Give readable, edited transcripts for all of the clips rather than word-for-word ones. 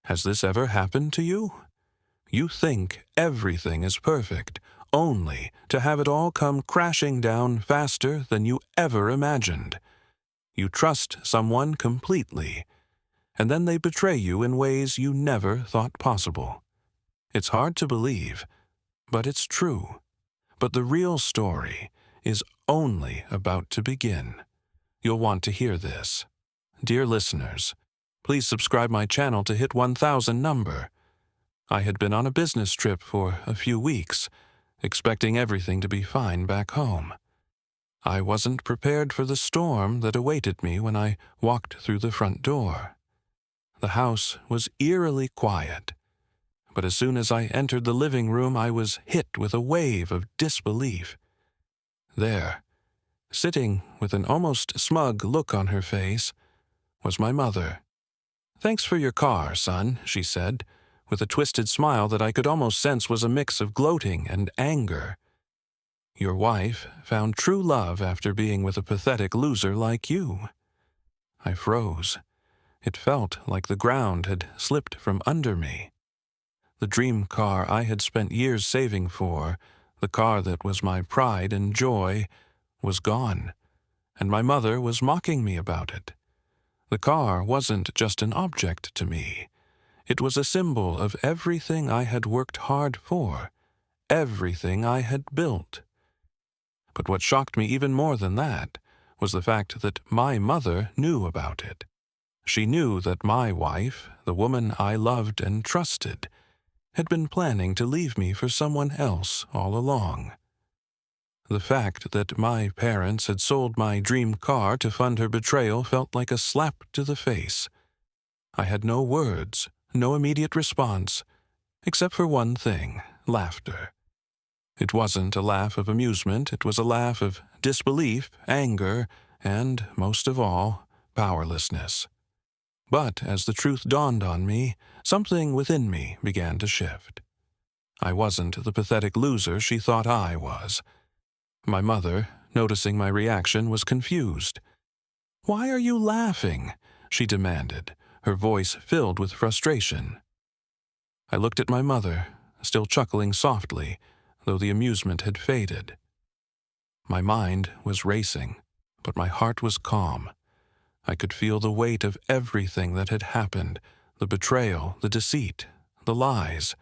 Has this ever happened to you? You think everything is perfect, only to have it all come crashing down faster than you ever imagined. You trust someone completely, and then they betray you in ways you never thought possible. It's hard to believe, but it's true. But the real story is only about to begin. You'll want to hear this. Dear listeners, please subscribe my channel to hit 1,000 number. I had been on a business trip for a few weeks, expecting everything to be fine back home. I wasn't prepared for the storm that awaited me when I walked through the front door. The house was eerily quiet, but as soon as I entered the living room, I was hit with a wave of disbelief. There, sitting with an almost smug look on her face, was my mother. "Thanks for your car, son," she said, with a twisted smile that I could almost sense was a mix of gloating and anger. "Your wife found true love after being with a pathetic loser like you." I froze. It felt like the ground had slipped from under me. The dream car I had spent years saving for, the car that was my pride and joy, was gone, and my mother was mocking me about it. The car wasn't just an object to me. It was a symbol of everything I had worked hard for, everything I had built. But what shocked me even more than that was the fact that my mother knew about it. She knew that my wife, the woman I loved and trusted, had been planning to leave me for someone else all along. The fact that my parents had sold my dream car to fund her betrayal felt like a slap to the face. I had no words, no immediate response, except for one thing: laughter. It wasn't a laugh of amusement, it was a laugh of disbelief, anger, and, most of all, powerlessness. But as the truth dawned on me, something within me began to shift. I wasn't the pathetic loser she thought I was. My mother, noticing my reaction, was confused. "Why are you laughing?" she demanded, her voice filled with frustration. I looked at my mother, still chuckling softly, though the amusement had faded. My mind was racing, but my heart was calm. I could feel the weight of everything that had happened, the betrayal, the deceit, the lies.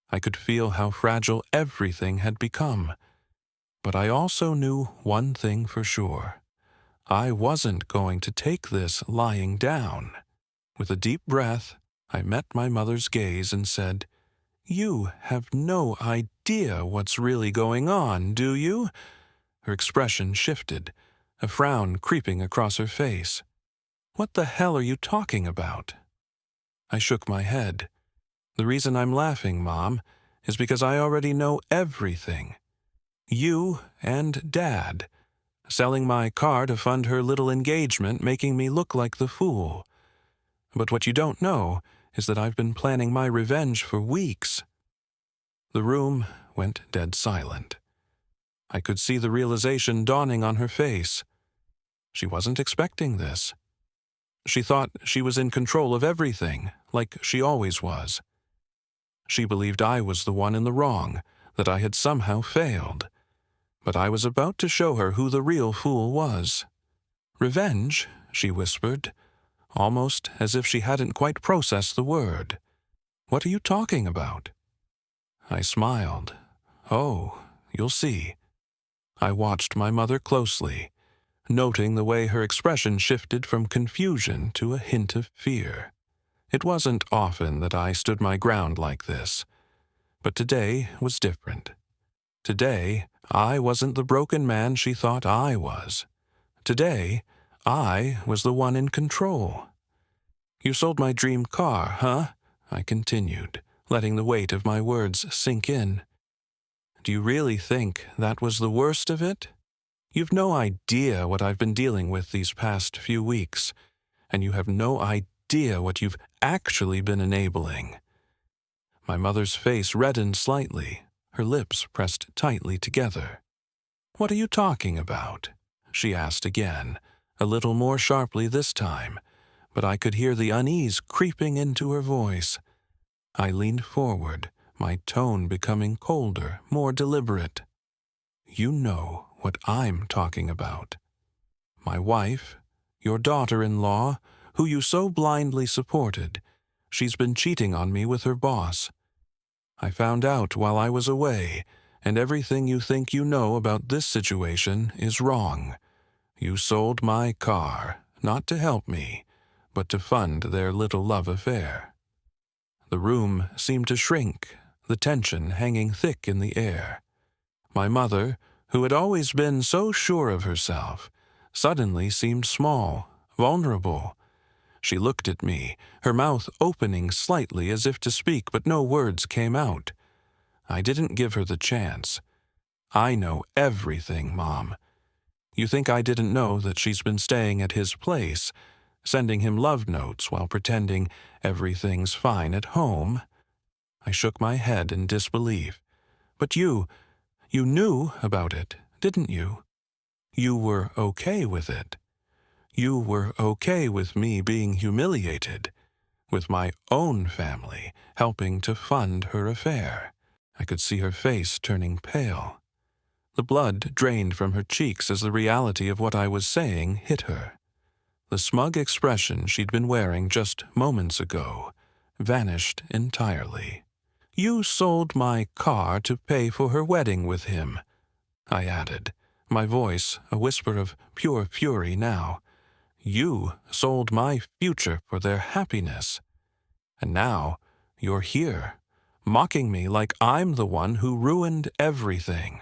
I could feel how fragile everything had become. But I also knew one thing for sure. I wasn't going to take this lying down. With a deep breath, I met my mother's gaze and said, "You have no idea what's really going on, do you?" Her expression shifted, a frown creeping across her face. "What the hell are you talking about?" I shook my head. "The reason I'm laughing, Mom, is because I already know everything. You and Dad, selling my car to fund her little engagement, making me look like the fool. But what you don't know is that I've been planning my revenge for weeks." The room went dead silent. I could see the realization dawning on her face. She wasn't expecting this. She thought she was in control of everything, like she always was. She believed I was the one in the wrong, that I had somehow failed. But I was about to show her who the real fool was. "Revenge?" she whispered, almost as if she hadn't quite processed the word. "What are you talking about?" I smiled. "Oh, you'll see." I watched my mother closely, noting the way her expression shifted from confusion to a hint of fear. It wasn't often that I stood my ground like this, but today was different. Today, I wasn't the broken man she thought I was. Today, I was the one in control. "You sold my dream car, huh?" I continued, letting the weight of my words sink in. "Do you really think that was the worst of it? You've no idea what I've been dealing with these past few weeks, and you have no idea what you've actually been enabling." My mother's face reddened slightly, her lips pressed tightly together. "What are you talking about?" she asked again, a little more sharply this time, but I could hear the unease creeping into her voice. I leaned forward, my tone becoming colder, more deliberate. You know what I'm talking about. My wife, your daughter-in-law, who you so blindly supported, she's been cheating on me with her boss. I found out while I was away, and everything you think you know about this situation is wrong. You sold my car, not to help me, but to fund their little love affair. The room seemed to shrink, the tension hanging thick in the air. My mother, who had always been so sure of herself, suddenly seemed small, vulnerable. She looked at me, her mouth opening slightly as if to speak, but no words came out. I didn't give her the chance. I know everything, Mom. You think I didn't know that she's been staying at his place, sending him love notes while pretending everything's fine at home? I shook my head in disbelief. But you knew about it, didn't you? You were okay with it. You were okay with me being humiliated, with my own family helping to fund her affair. I could see her face turning pale. The blood drained from her cheeks as the reality of what I was saying hit her. The smug expression she'd been wearing just moments ago vanished entirely. You sold my car to pay for her wedding with him, I added, my voice a whisper of pure fury now. You sold my future for their happiness. And now you're here, mocking me like I'm the one who ruined everything.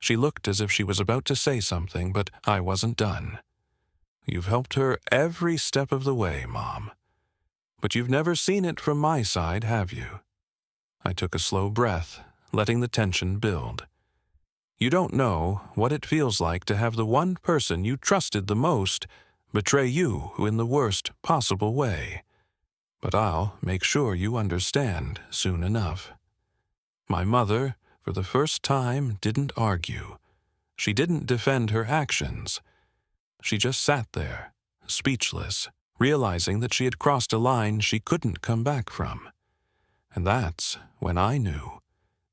She looked as if she was about to say something, but I wasn't done. You've helped her every step of the way, Mom. But you've never seen it from my side, have you? I took a slow breath, letting the tension build. You don't know what it feels like to have the one person you trusted the most betray you in the worst possible way. But I'll make sure you understand soon enough. My mother, for the first time, didn't argue. She didn't defend her actions. She just sat there, speechless, realizing that she had crossed a line she couldn't come back from. And that's when I knew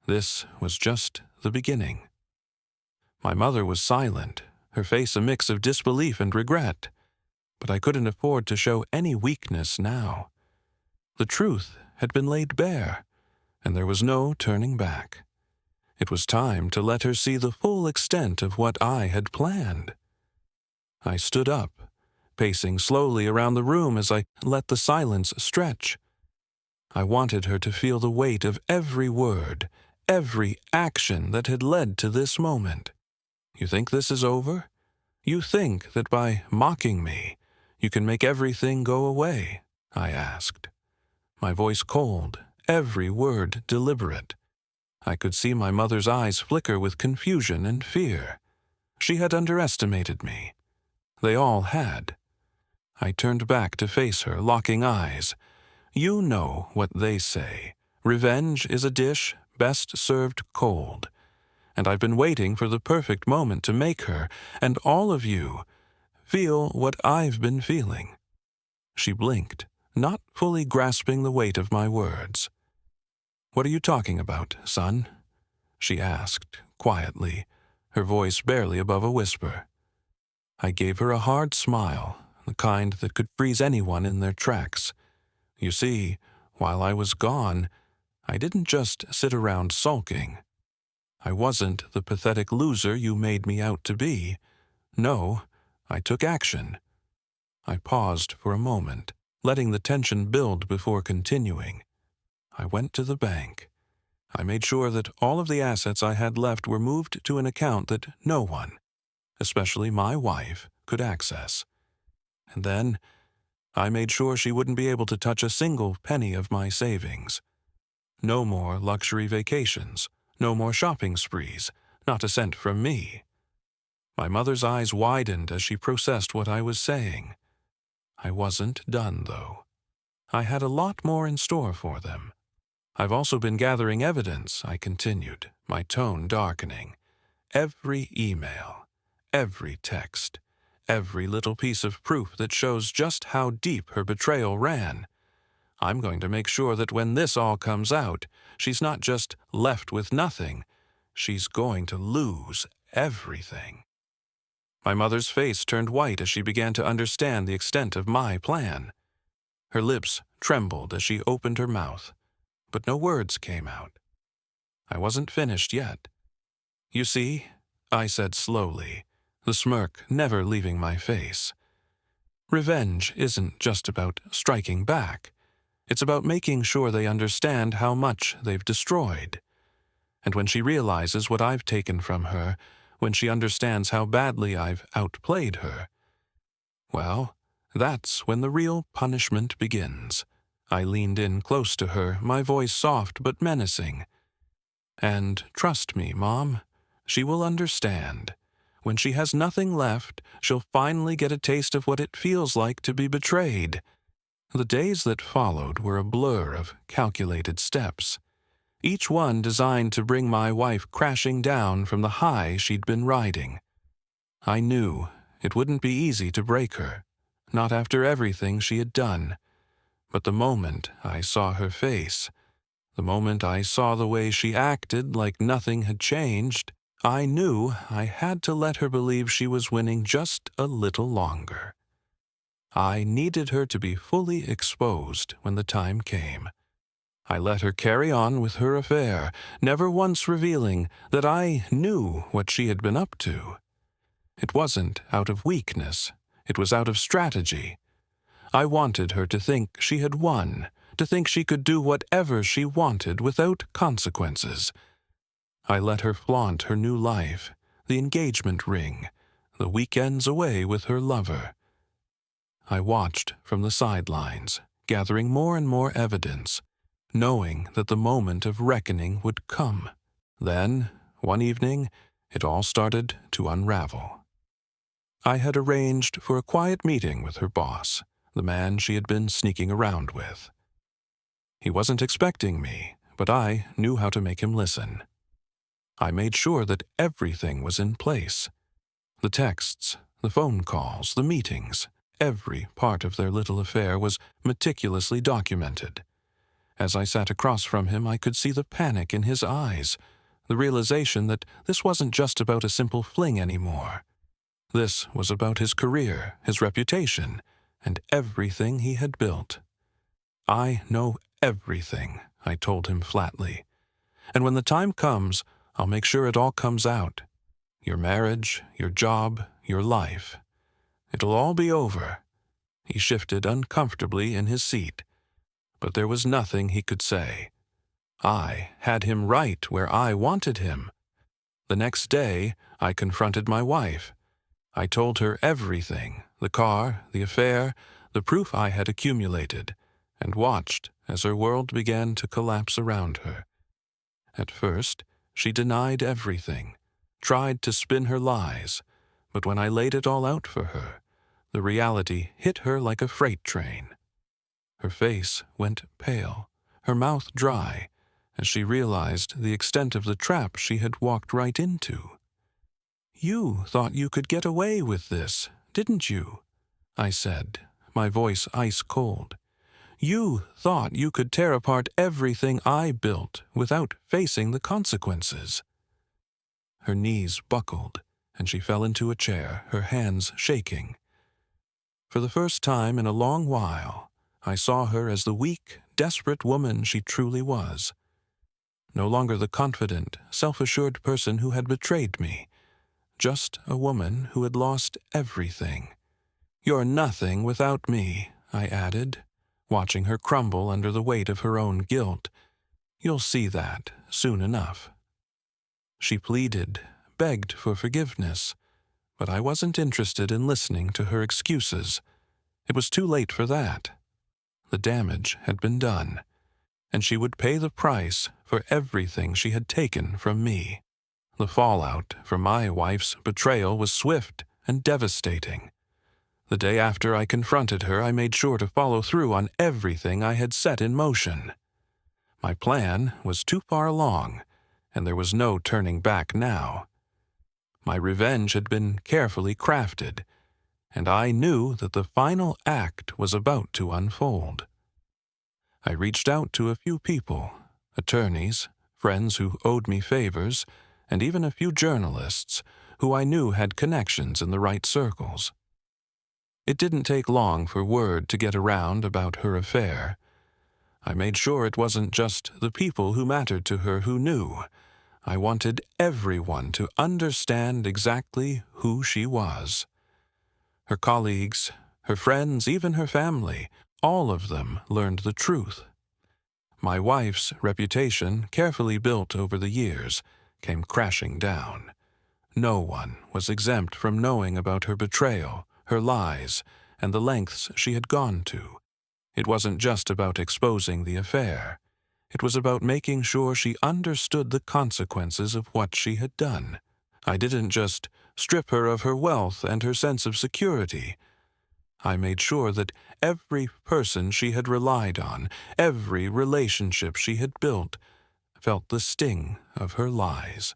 this was just the beginning. My mother was silent, her face a mix of disbelief and regret. But I couldn't afford to show any weakness now. The truth had been laid bare, and there was no turning back. It was time to let her see the full extent of what I had planned. I stood up, pacing slowly around the room as I let the silence stretch. I wanted her to feel the weight of every word, every action that had led to this moment. You think this is over? You think that by mocking me, you can make everything go away? I asked. My voice cold, every word deliberate. I could see my mother's eyes flicker with confusion and fear. She had underestimated me. They all had. I turned back to face her, locking eyes. You know what they say. Revenge is a dish best served cold. And I've been waiting for the perfect moment to make her, and all of you, feel what I've been feeling. She blinked, not fully grasping the weight of my words. What are you talking about, son? She asked, quietly, her voice barely above a whisper. I gave her a hard smile, the kind that could freeze anyone in their tracks. You see, while I was gone, I didn't just sit around sulking. I wasn't the pathetic loser you made me out to be. No, I took action. I paused for a moment, letting the tension build before continuing. I went to the bank. I made sure that all of the assets I had left were moved to an account that no one, especially my wife, could access. And then I made sure she wouldn't be able to touch a single penny of my savings. No more luxury vacations, no more shopping sprees, not a cent from me. My mother's eyes widened as she processed what I was saying. I wasn't done, though. I had a lot more in store for them. I've also been gathering evidence, I continued, my tone darkening. Every email, every text, every little piece of proof that shows just how deep her betrayal ran. I'm going to make sure that when this all comes out, she's not just left with nothing, she's going to lose everything. My mother's face turned white as she began to understand the extent of my plan. Her lips trembled as she opened her mouth, but no words came out. I wasn't finished yet. "You see," I said slowly, the smirk never leaving my face. "Revenge isn't just about striking back. It's about making sure they understand how much they've destroyed. And when she realizes what I've taken from her, when she understands how badly I've outplayed her, well, that's when the real punishment begins." I leaned in close to her, my voice soft but menacing. "And trust me, Mom, she will understand. When she has nothing left, she'll finally get a taste of what it feels like to be betrayed." The days that followed were a blur of calculated steps, each one designed to bring my wife crashing down from the high she'd been riding. I knew it wouldn't be easy to break her, not after everything she had done. But the moment I saw her face, the moment I saw the way she acted like nothing had changed, I knew I had to let her believe she was winning just a little longer. I needed her to be fully exposed when the time came. I let her carry on with her affair, never once revealing that I knew what she had been up to. It wasn't out of weakness, it was out of strategy. I wanted her to think she had won, to think she could do whatever she wanted without consequences. I let her flaunt her new life, the engagement ring, the weekends away with her lover. I watched from the sidelines, gathering more and more evidence, knowing that the moment of reckoning would come. Then, one evening, it all started to unravel. I had arranged for a quiet meeting with her boss, the man she had been sneaking around with. He wasn't expecting me, but I knew how to make him listen. I made sure that everything was in place. The texts, the phone calls, the meetings, every part of their little affair was meticulously documented. As I sat across from him, I could see the panic in his eyes, the realization that this wasn't just about a simple fling anymore. This was about his career, his reputation, and everything he had built. "I know everything," I told him flatly. "And when the time comes, I'll make sure it all comes out. Your marriage, your job, your life. It'll all be over." He shifted uncomfortably in his seat, but there was nothing he could say. I had him right where I wanted him. The next day, I confronted my wife. I told her everything, the car, the affair, the proof I had accumulated, and watched as her world began to collapse around her. At first, she denied everything, tried to spin her lies, but when I laid it all out for her, the reality hit her like a freight train. Her face went pale, her mouth dry, as she realized the extent of the trap she had walked right into. "You thought you could get away with this, didn't you?" I said, my voice ice cold. "You thought you could tear apart everything I built without facing the consequences." Her knees buckled, and she fell into a chair, her hands shaking. For the first time in a long while, I saw her as the weak, desperate woman she truly was. No longer the confident, self-assured person who had betrayed me, just a woman who had lost everything. "You're nothing without me," I added, watching her crumble under the weight of her own guilt. "You'll see that soon enough." She pleaded, begged for forgiveness, but I wasn't interested in listening to her excuses. It was too late for that. The damage had been done, and she would pay the price for everything she had taken from me. The fallout from my wife's betrayal was swift and devastating. The day after I confronted her, I made sure to follow through on everything I had set in motion. My plan was too far along, and there was no turning back now. My revenge had been carefully crafted. and I knew that the final act was about to unfold. I reached out to a few people, attorneys, friends who owed me favors, and even a few journalists who I knew had connections in the right circles. It didn't take long for word to get around about her affair. I made sure it wasn't just the people who mattered to her who knew. I wanted everyone to understand exactly who she was. Her colleagues, her friends, even her family, all of them learned the truth. My wife's reputation, carefully built over the years, came crashing down. No one was exempt from knowing about her betrayal, her lies, and the lengths she had gone to. It wasn't just about exposing the affair. It was about making sure she understood the consequences of what she had done. I didn't just strip her of her wealth and her sense of security. I made sure that every person she had relied on, every relationship she had built, felt the sting of her lies.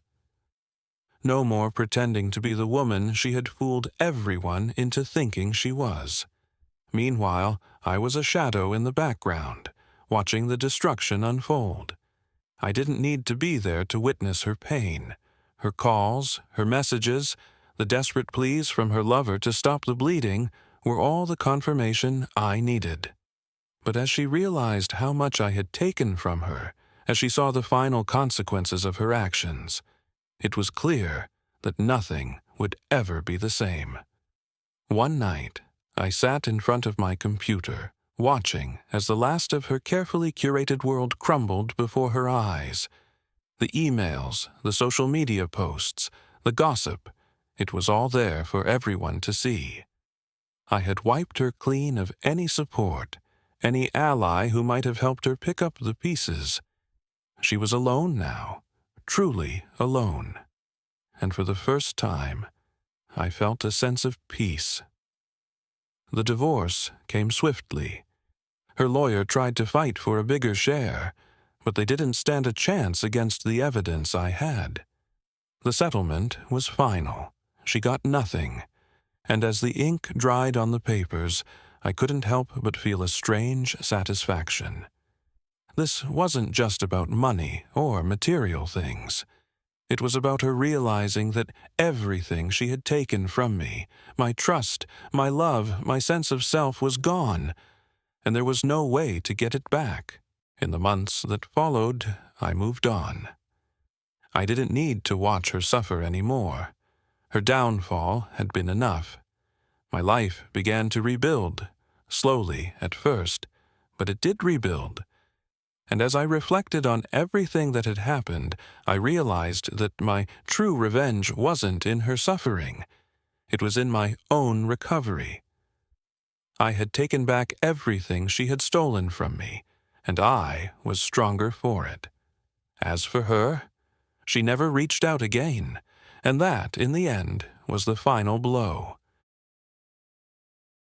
No more pretending to be the woman she had fooled everyone into thinking she was. Meanwhile, I was a shadow in the background, watching the destruction unfold. I didn't need to be there to witness her pain. Her calls, her messages, the desperate pleas from her lover to stop the bleeding were all the confirmation I needed. But as she realized how much I had taken from her, as she saw the final consequences of her actions, it was clear that nothing would ever be the same. One night, I sat in front of my computer, watching as the last of her carefully curated world crumbled before her eyes. The emails, the social media posts, the gossip, it was all there for everyone to see. I had wiped her clean of any support, any ally who might have helped her pick up the pieces. She was alone now, truly alone. And for the first time, I felt a sense of peace. The divorce came swiftly. Her lawyer tried to fight for a bigger share, but they didn't stand a chance against the evidence I had. The settlement was final. She got nothing. And as the ink dried on the papers, I couldn't help but feel a strange satisfaction. This wasn't just about money or material things. It was about her realizing that everything she had taken from me, my trust, my love, my sense of self was gone, and there was no way to get it back. In the months that followed, I moved on. I didn't need to watch her suffer anymore. Her downfall had been enough. My life began to rebuild, slowly at first, but it did rebuild. And as I reflected on everything that had happened, I realized that my true revenge wasn't in her suffering. It was in my own recovery. I had taken back everything she had stolen from me, and I was stronger for it. As for her, she never reached out again, and that, in the end, was the final blow.